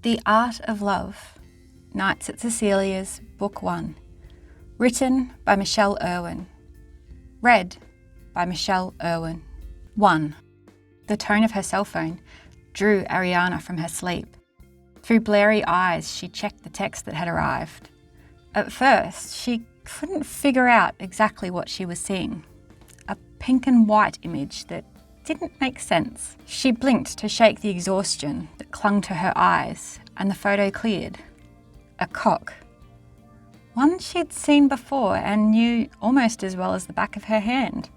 The Art of Love, Nights at Cecilia's, Book 1. Written by Michelle Irwin. Read by Michelle Irwin. 1. The tone of her cell phone drew Ariana from her sleep. Through blurry eyes, she checked the text that had arrived. At first, she couldn't figure out exactly what she was seeing. A pink and white image that didn't make sense. She blinked to shake the exhaustion that clung to her eyes, and the photo cleared. A cock. One she'd seen before and knew almost as well as the back of her hand.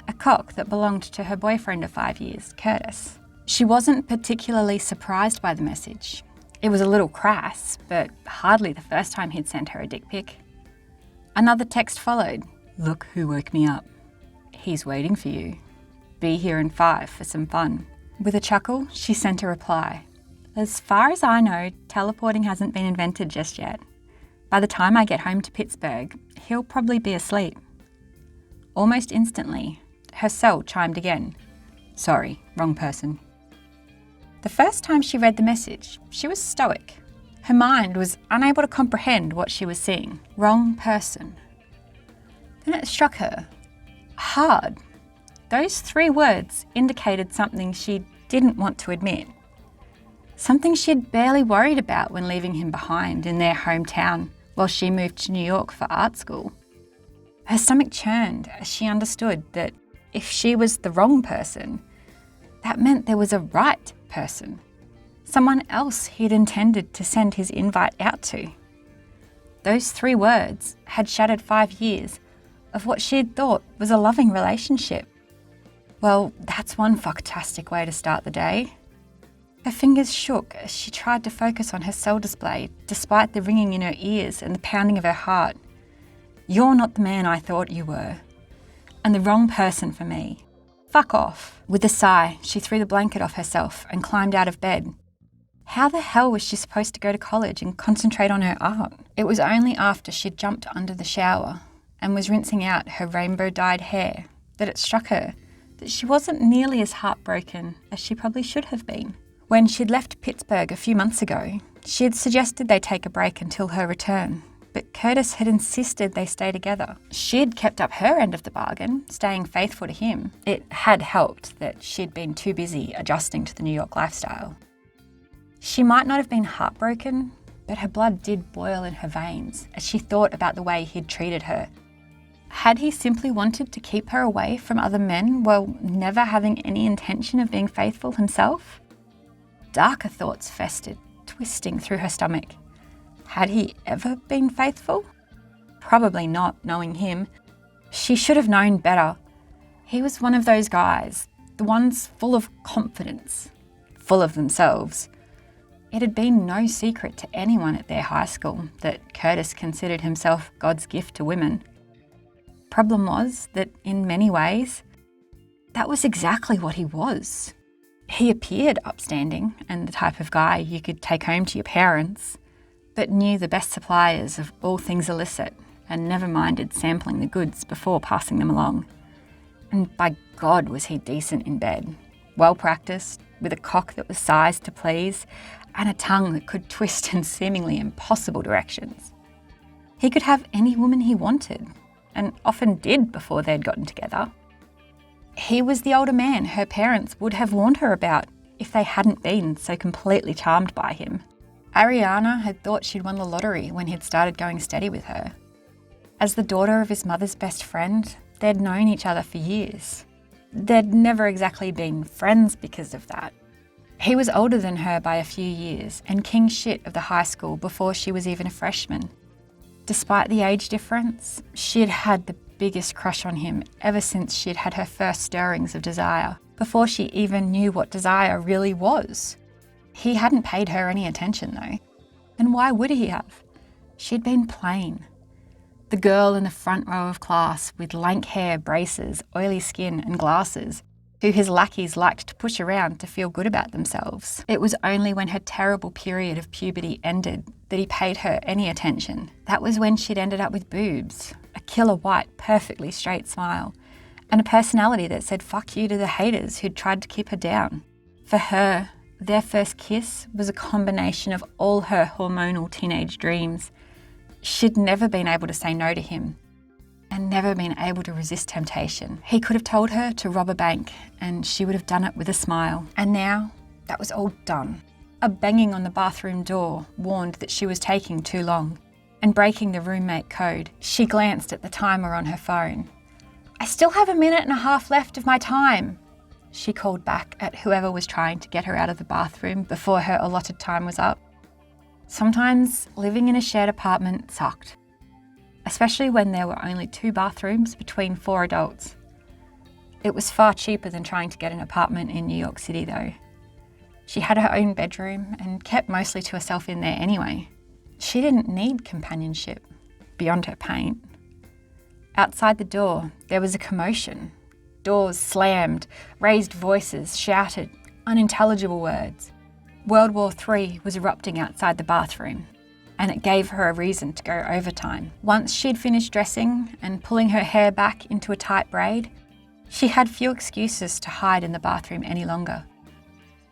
A cock that belonged to her boyfriend of 5 years, Curtis. She wasn't particularly surprised by the message. It was a little crass, but hardly the first time he'd sent her a dick pic. Another text followed. Look who woke me up. He's waiting for you. Be here in 5 for some fun. With a chuckle, she sent a reply. As far as I know, teleporting hasn't been invented just yet. By the time I get home to Pittsburgh, he'll probably be asleep. Almost instantly, her cell chimed again. Sorry, wrong person. The first time she read the message, she was stoic. Her mind was unable to comprehend what she was seeing. Wrong person. Then it struck her. Hard. Those 3 words indicated something she didn't want to admit. Something she'd barely worried about when leaving him behind in their hometown while she moved to New York for art school. Her stomach churned as she understood that if she was the wrong person, that meant there was a right person. Someone else he'd intended to send his invite out to. Those 3 words had shattered 5 years of what she'd thought was a loving relationship. Well, that's one fucktastic way to start the day. Her fingers shook as she tried to focus on her cell display, despite the ringing in her ears and the pounding of her heart. You're not the man I thought you were, and the wrong person for me. Fuck off. With a sigh, she threw the blanket off herself and climbed out of bed. How the hell was she supposed to go to college and concentrate on her art? It was only after she'd jumped under the shower and was rinsing out her rainbow-dyed hair that it struck her that she wasn't nearly as heartbroken as she probably should have been. When she'd left Pittsburgh a few months ago, she had suggested they take a break until her return, but Curtis had insisted they stay together. She'd kept up her end of the bargain, staying faithful to him. It had helped that she'd been too busy adjusting to the New York lifestyle. She might not have been heartbroken, but her blood did boil in her veins as she thought about the way he'd treated her. Had he simply wanted to keep her away from other men while never having any intention of being faithful himself? Darker thoughts festered, twisting through her stomach. Had he ever been faithful? Probably not, knowing him. She should have known better. He was one of those guys, the ones full of confidence, full of themselves. It had been no secret to anyone at their high school that Curtis considered himself God's gift to women. Problem was that in many ways, that was exactly what he was. He appeared upstanding and the type of guy you could take home to your parents, but knew the best suppliers of all things illicit and never minded sampling the goods before passing them along. And by God was he decent in bed, well practiced, with a cock that was sized to please, and a tongue that could twist in seemingly impossible directions. He could have any woman he wanted, and often did before they'd gotten together. He was the older man her parents would have warned her about if they hadn't been so completely charmed by him. Ariana had thought she'd won the lottery when he'd started going steady with her. As the daughter of his mother's best friend, they'd known each other for years. They'd never exactly been friends because of that. He was older than her by a few years and king shit of the high school before she was even a freshman. Despite the age difference, she'd had the biggest crush on him ever since she'd had her first stirrings of desire, before she even knew what desire really was. He hadn't paid her any attention though. And why would he have? She'd been plain. The girl in the front row of class with lank hair, braces, oily skin and glasses, who his lackeys liked to push around to feel good about themselves. It was only when her terrible period of puberty ended that he paid her any attention. That was when she'd ended up with boobs, a killer white, perfectly straight smile, and a personality that said fuck you to the haters who'd tried to keep her down. For her, Their first kiss was a combination of all her hormonal teenage dreams. She'd never been able to say no to him and never been able to resist temptation. He could have told her to rob a bank and she would have done it with a smile. And now that was all done. A banging on the bathroom door warned that she was taking too long and breaking the roommate code. She glanced at the timer on her phone. "I still have 1.5 minutes left of my time," she called back at whoever was trying to get her out of the bathroom before her allotted time was up. Sometimes living in a shared apartment sucked, especially when there were only 2 bathrooms between 4 adults. It was far cheaper than trying to get an apartment in New York City though. She had her own bedroom and kept mostly to herself in there anyway. She didn't need companionship beyond her paint. Outside the door, there was a commotion. Doors slammed, raised voices shouted, unintelligible words. World War III was erupting outside the bathroom, and it gave her a reason to go overtime. Once she'd finished dressing and pulling her hair back into a tight braid, she had few excuses to hide in the bathroom any longer.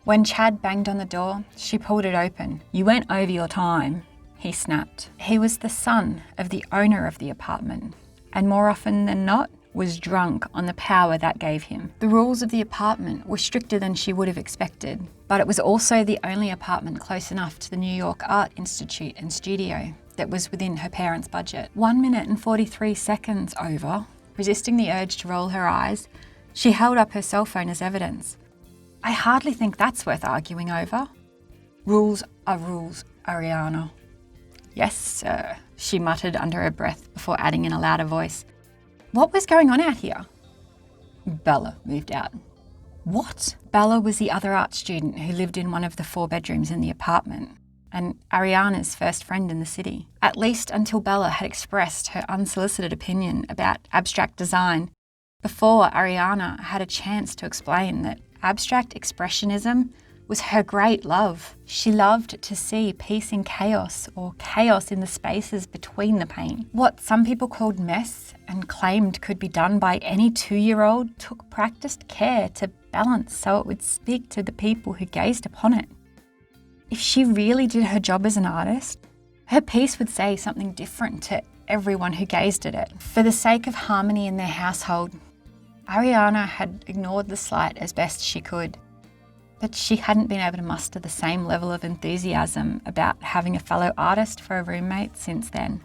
When Chad banged on the door, she pulled it open. "You went over your time," he snapped. He was the son of the owner of the apartment, and more often than not, was drunk on the power that gave him. The rules of the apartment were stricter than she would have expected, but it was also the only apartment close enough to the New York Art Institute and studio that was within her parents' budget. 1 minute and 43 seconds over, resisting the urge to roll her eyes, she held up her cell phone as evidence. "I hardly think that's worth arguing over." "Rules are rules, Ariana." "Yes, sir," she muttered under her breath before adding in a louder voice. "What was going on out here?" "Bella moved out." "What?" Bella was the other art student who lived in one of the 4 bedrooms in the apartment, and Ariana's first friend in the city. At least until Bella had expressed her unsolicited opinion about abstract design, before Ariana had a chance to explain that abstract expressionism was her great love. She loved to see peace in chaos, or chaos in the spaces between the paint. What some people called mess and claimed could be done by any 2-year-old took practiced care to balance so it would speak to the people who gazed upon it. If she really did her job as an artist, her piece would say something different to everyone who gazed at it. For the sake of harmony in their household, Ariana had ignored the slight as best she could. But she hadn't been able to muster the same level of enthusiasm about having a fellow artist for a roommate since then.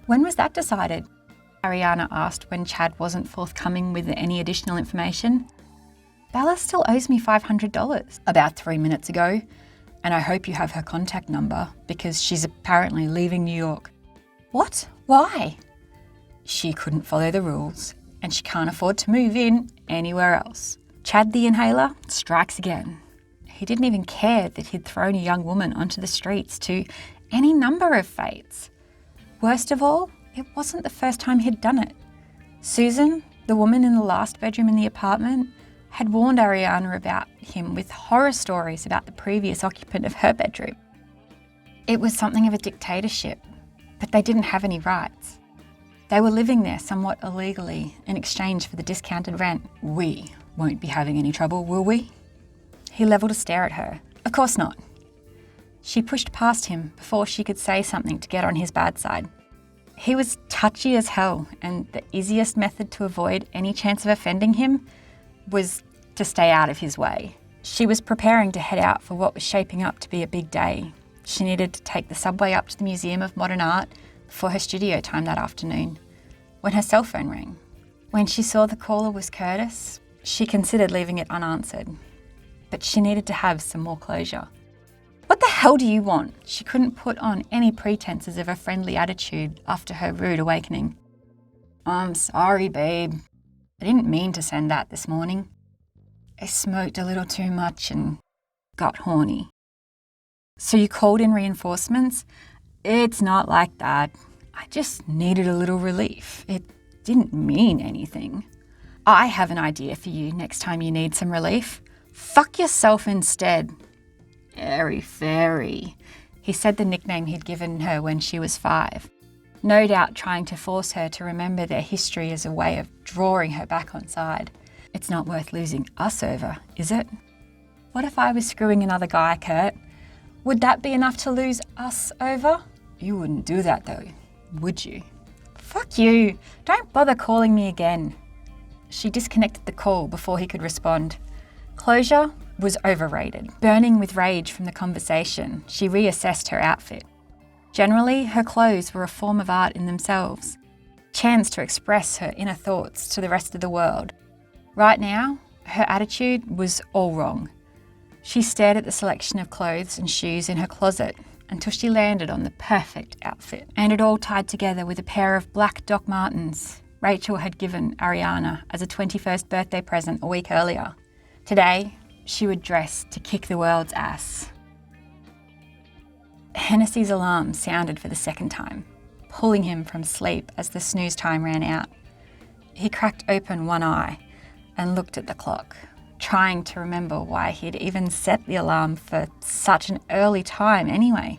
"When was that decided?" Ariana asked when Chad wasn't forthcoming with any additional information. "Bella still owes me $500. About 3 minutes ago, and I hope you have her contact number because she's apparently leaving New York." "What? Why?" "She couldn't follow the rules, and she can't afford to move in anywhere else." Chad the inhaler strikes again. He didn't even care that he'd thrown a young woman onto the streets to any number of fates. Worst of all, it wasn't the first time he'd done it. Susan, the woman in the last bedroom in the apartment, had warned Ariana about him with horror stories about the previous occupant of her bedroom. It was something of a dictatorship, but they didn't have any rights. They were living there somewhat illegally in exchange for the discounted rent. "We won't be having any trouble, will we?" He levelled a stare at her. Of course not. She pushed past him before she could say something to get on his bad side. He was touchy as hell, and the easiest method to avoid any chance of offending him was to stay out of his way. She was preparing to head out for what was shaping up to be a big day. She needed to take the subway up to the Museum of Modern Art before her studio time that afternoon, when her cell phone rang. When she saw the caller was Curtis, she considered leaving it unanswered. But she needed to have some more closure. "What the hell do you want?" She couldn't put on any pretenses of a friendly attitude after her rude awakening. "I'm sorry, babe. I didn't mean to send that this morning. I smoked a little too much and got horny." "So you called in reinforcements?" "It's not like that. I just needed a little relief. It didn't mean anything." "I have an idea for you next time you need some relief. Fuck yourself instead." "Airy fairy." He said the nickname he'd given her when she was 5, no doubt trying to force her to remember their history as a way of drawing her back on side. "It's not worth losing us over, is it?" What if I was screwing another guy, Kurt? Would that be enough to lose us over? You wouldn't do that though, would you? Fuck you. Don't bother calling me again. She disconnected the call before he could respond. Closure was overrated. Burning with rage from the conversation, she reassessed her outfit. Generally, her clothes were a form of art in themselves. Chance to express her inner thoughts to the rest of the world. Right now, her attitude was all wrong. She stared at the selection of clothes and shoes in her closet until she landed on the perfect outfit, and it all tied together with a pair of black Doc Martens Rachel had given Ariana as a 21st birthday present a week earlier. Today, she would dress to kick the world's ass. Hennessy's alarm sounded for the second time, pulling him from sleep as the snooze time ran out. He cracked open one eye and looked at the clock, trying to remember why he'd even set the alarm for such an early time anyway.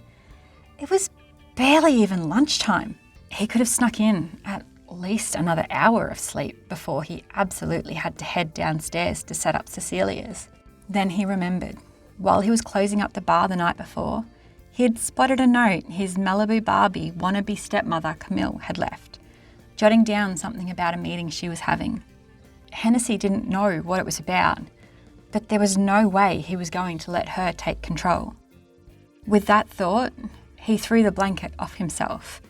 It was barely even lunchtime. He could have snuck in at least another hour of sleep before he absolutely had to head downstairs to set up Cecilia's. Then he remembered, while he was closing up the bar the night before, he had spotted a note his Malibu Barbie wannabe stepmother Camille had left, jotting down something about a meeting she was having. Hennessy didn't know what it was about, but there was no way he was going to let her take control. With that thought, he threw the blanket off himself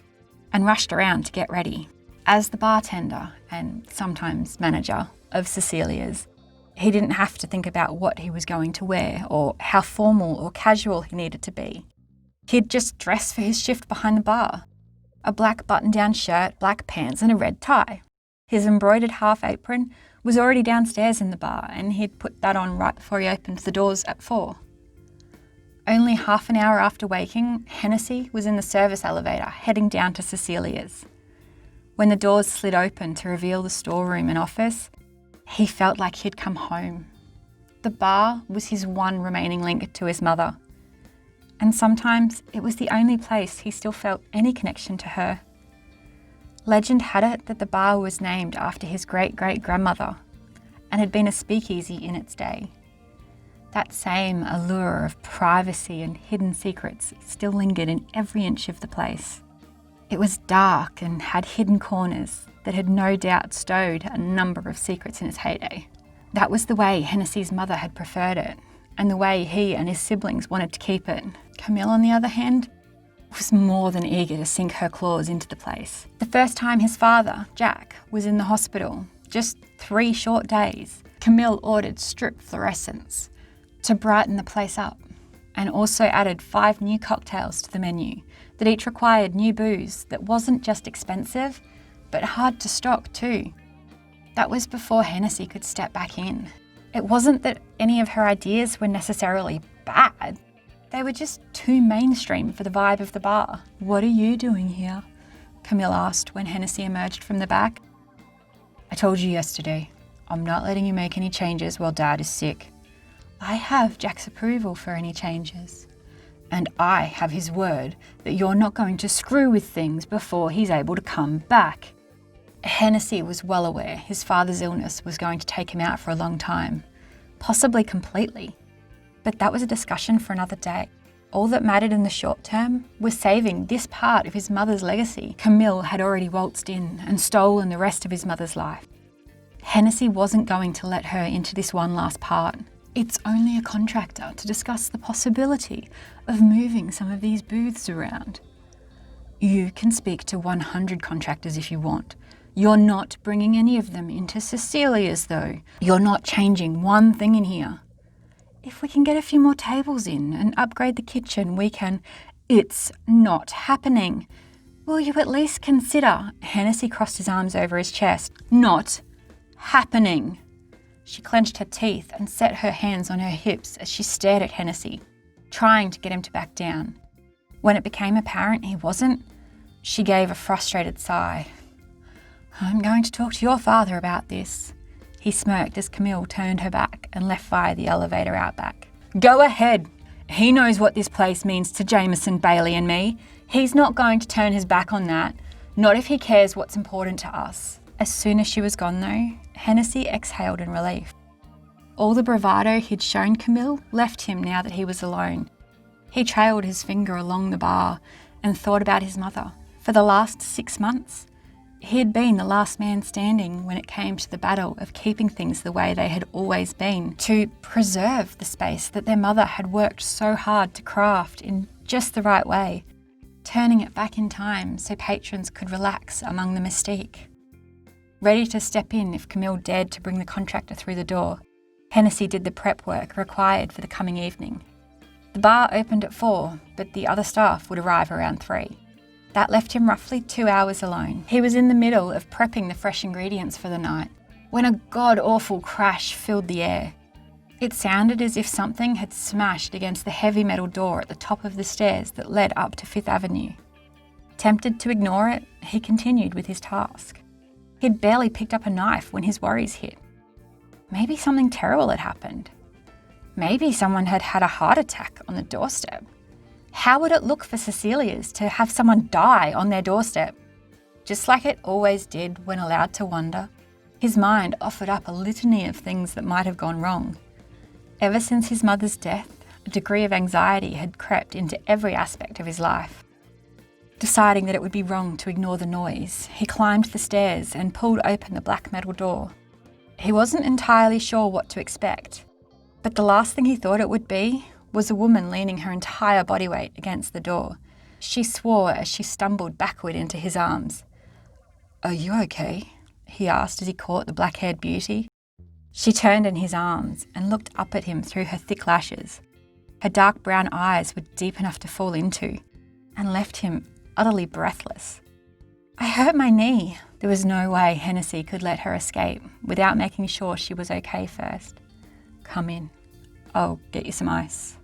and rushed around to get ready. As the bartender and sometimes manager of Cecilia's, he didn't have to think about what he was going to wear or how formal or casual he needed to be. He'd just dress for his shift behind the bar. A black button-down shirt, black pants and a red tie. His embroidered half apron was already downstairs in the bar and he'd put that on right before he opened the doors at 4. Only half an hour after waking, Hennessy was in the service elevator heading down to Cecilia's. When the doors slid open to reveal the storeroom and office, he felt like he'd come home. The bar was his one remaining link to his mother. And sometimes it was the only place he still felt any connection to her. Legend had it that the bar was named after his great-great-grandmother and had been a speakeasy in its day. That same allure of privacy and hidden secrets still lingered in every inch of the place. It was dark and had hidden corners that had no doubt stowed a number of secrets in its heyday. That was the way Hennessy's mother had preferred it, and the way he and his siblings wanted to keep it. Camille, on the other hand, was more than eager to sink her claws into the place. The first time his father, Jack, was in the hospital, just 3 short days, Camille ordered strip fluorescents to brighten the place up, and also added 5 new cocktails to the menu that each required new booze that wasn't just expensive, but hard to stock too. That was before Hennessy could step back in. It wasn't that any of her ideas were necessarily bad. They were just too mainstream for the vibe of the bar. "What are you doing here?" Camille asked when Hennessy emerged from the back. "I told you yesterday, I'm not letting you make any changes while Dad is sick. I have Jack's approval for any changes. And I have his word that you're not going to screw with things before he's able to come back." Hennessy was well aware his father's illness was going to take him out for a long time, possibly completely. But that was a discussion for another day. All that mattered in the short term was saving this part of his mother's legacy. Camille had already waltzed in and stolen the rest of his mother's life. Hennessy wasn't going to let her into this one last part. It's only a contractor to discuss the possibility of moving some of these booths around. You can speak to 100 contractors if you want. You're not bringing any of them into Cecilia's though. You're not changing one thing in here. If we can get a few more tables in and upgrade the kitchen, we can... It's not happening. Will you at least consider? Hennessy crossed his arms over his chest. Not happening. She clenched her teeth and set her hands on her hips as she stared at Hennessy, trying to get him to back down. When it became apparent he wasn't, she gave a frustrated sigh. "I'm going to talk to your father about this." He smirked as Camille turned her back and left via the elevator out back. "Go ahead. He knows what this place means to Jameson, Bailey and me. He's not going to turn his back on that, not if he cares what's important to us." As soon as she was gone though, Hennessy exhaled in relief. All the bravado he'd shown Camille left him now that he was alone. He trailed his finger along the bar and thought about his mother. For the last 6 months, he had been the last man standing when it came to the battle of keeping things the way they had always been, to preserve the space that their mother had worked so hard to craft in just the right way, turning it back in time so patrons could relax among the mystique. Ready to step in if Camille dared to bring the contractor through the door, Hennessy did the prep work required for the coming evening. The bar opened at 4, but the other staff would arrive around 3. That left him roughly 2 hours alone. He was in the middle of prepping the fresh ingredients for the night when a god-awful crash filled the air. It sounded as if something had smashed against the heavy metal door at the top of the stairs that led up to 5th Avenue. Tempted to ignore it, he continued with his task. He'd barely picked up a knife when his worries hit. Maybe something terrible had happened. Maybe someone had had a heart attack on the doorstep. How would it look for Cecilia's to have someone die on their doorstep? Just like it always did when allowed to wonder, his mind offered up a litany of things that might have gone wrong. Ever since his mother's death, a degree of anxiety had crept into every aspect of his life. Deciding that it would be wrong to ignore the noise, he climbed the stairs and pulled open the black metal door. He wasn't entirely sure what to expect, but the last thing he thought it would be was a woman leaning her entire body weight against the door. She swore as she stumbled backward into his arms. "Are you okay?" he asked as he caught the black-haired beauty. She turned in his arms and looked up at him through her thick lashes. Her dark brown eyes were deep enough to fall into and left him utterly breathless. "I hurt my knee." There was no way Hennessy could let her escape without making sure she was okay first. "Come in. I'll get you some ice."